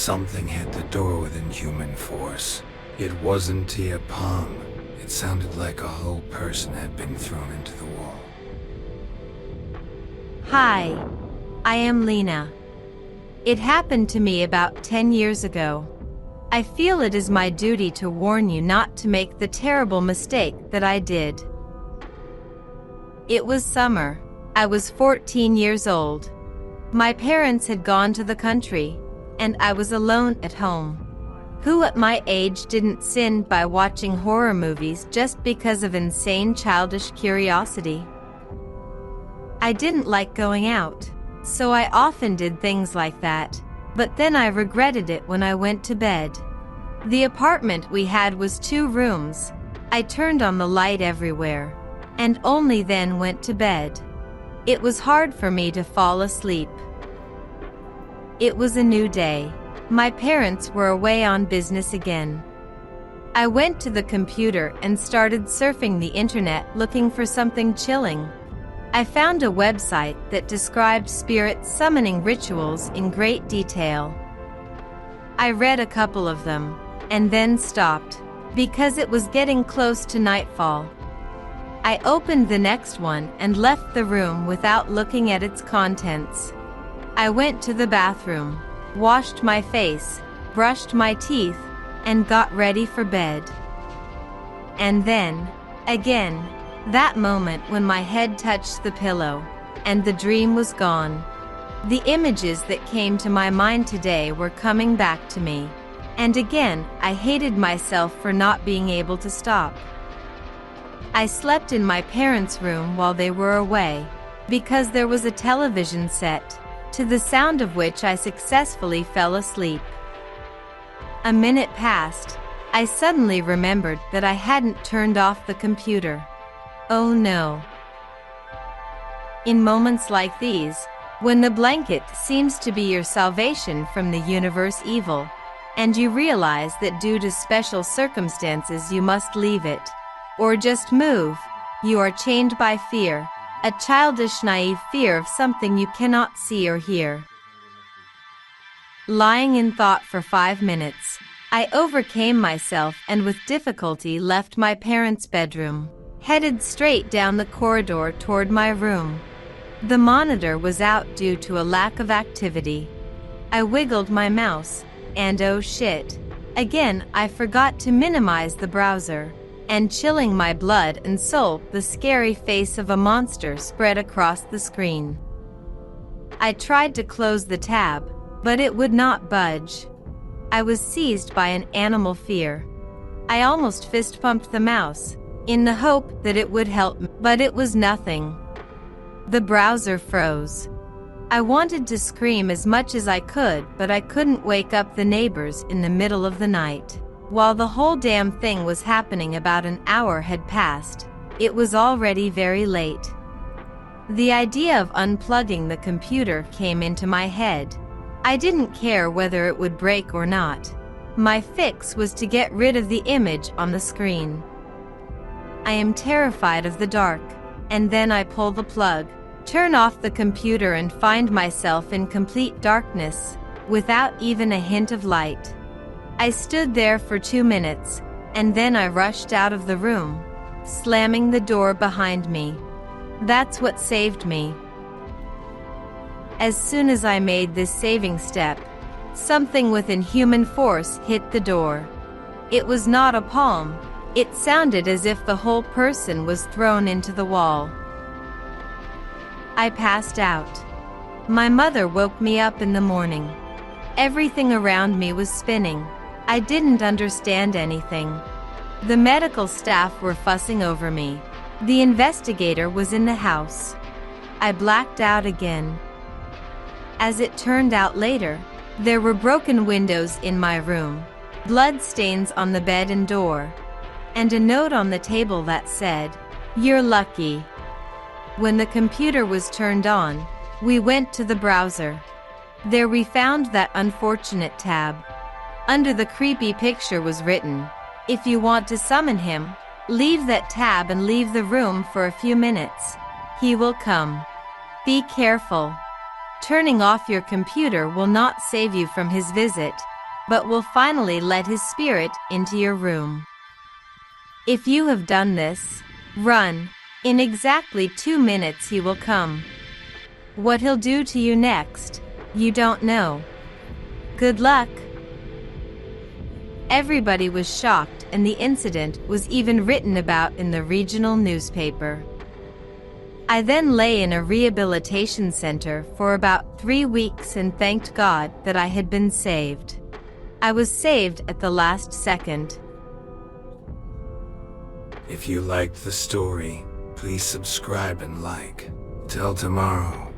Something hit the door with inhuman force. It wasn't a palm. It sounded like a whole person had been thrown into the wall. Hi, I am Lena. It happened to me about 10 years ago. I feel it is my duty to warn you not to make the terrible mistake that I did. It was summer. I was 14 years old. My parents had gone to the country, and I was alone at home. Who at my age didn't sin by watching horror movies just because of insane childish curiosity? I didn't like going out, so I often did things like that, but then I regretted it when I went to bed. The apartment we had was 2 rooms. I turned on the light everywhere, and only then went to bed. It was hard for me to fall asleep. It was a new day. My parents were away on business again. I went to the computer and started surfing the internet looking for something chilling. I found a website that described spirit summoning rituals in great detail. I read a couple of them, and then stopped, because it was getting close to nightfall. I opened the next one and left the room without looking at its contents. I went to the bathroom, washed my face, brushed my teeth, and got ready for bed. And then, again, that moment when my head touched the pillow, and the dream was gone. The images that came to my mind today were coming back to me, and again I hated myself for not being able to stop. I slept in my parents' room while they were away, because there was a television set, to the sound of which I successfully fell asleep. A minute passed. I suddenly remembered that I hadn't turned off the computer. Oh no. In moments like these, when the blanket seems to be your salvation from the universe evil, and you realize that due to special circumstances you must leave it, or just move, you are chained by fear, a childish naive fear of something you cannot see or hear. Lying in thought for 5 minutes, I overcame myself and with difficulty left my parents' bedroom, headed straight down the corridor toward my room. The monitor was out due to a lack of activity. I wiggled my mouse, and oh shit, again I forgot to minimize the browser, and chilling my blood and soul, the scary face of a monster spread across the screen. I tried to close the tab, but it would not budge. I was seized by an animal fear. I almost fist-pumped the mouse, in the hope that it would help me, but it was nothing. The browser froze. I wanted to scream as much as I could, but I couldn't wake up the neighbors in the middle of the night. While the whole damn thing was happening, about an hour had passed. It was already very late. The idea of unplugging the computer came into my head. I didn't care whether it would break or not. My fix was to get rid of the image on the screen. I am terrified of the dark, and then I pull the plug, turn off the computer and find myself in complete darkness, without even a hint of light. I stood there for 2 minutes, and then I rushed out of the room, slamming the door behind me. That's what saved me. As soon as I made this saving step, something with inhuman force hit the door. It was not a palm. It sounded as if the whole person was thrown into the wall. I passed out. My mother woke me up in the morning. Everything around me was spinning. I didn't understand anything. The medical staff were fussing over me. The investigator was in the house. I blacked out again. As it turned out later, there were broken windows in my room, blood stains on the bed and door, and a note on the table that said, "You're lucky." When the computer was turned on, we went to the browser. There we found that unfortunate tab. Under the creepy picture was written, "If you want to summon him, leave that tab and leave the room for a few minutes. He will come. Be careful. Turning off your computer will not save you from his visit. but will finally let his spirit into your room. If you have done this, run. In exactly 2 minutes he will come. What he'll do to you next, you don't know. Good luck. Everybody was shocked, and the incident was even written about in the regional newspaper. I then lay in a rehabilitation center for about 3 weeks and thanked God that I had been saved. I was saved at the last second. If you liked the story, please subscribe and like. Till tomorrow.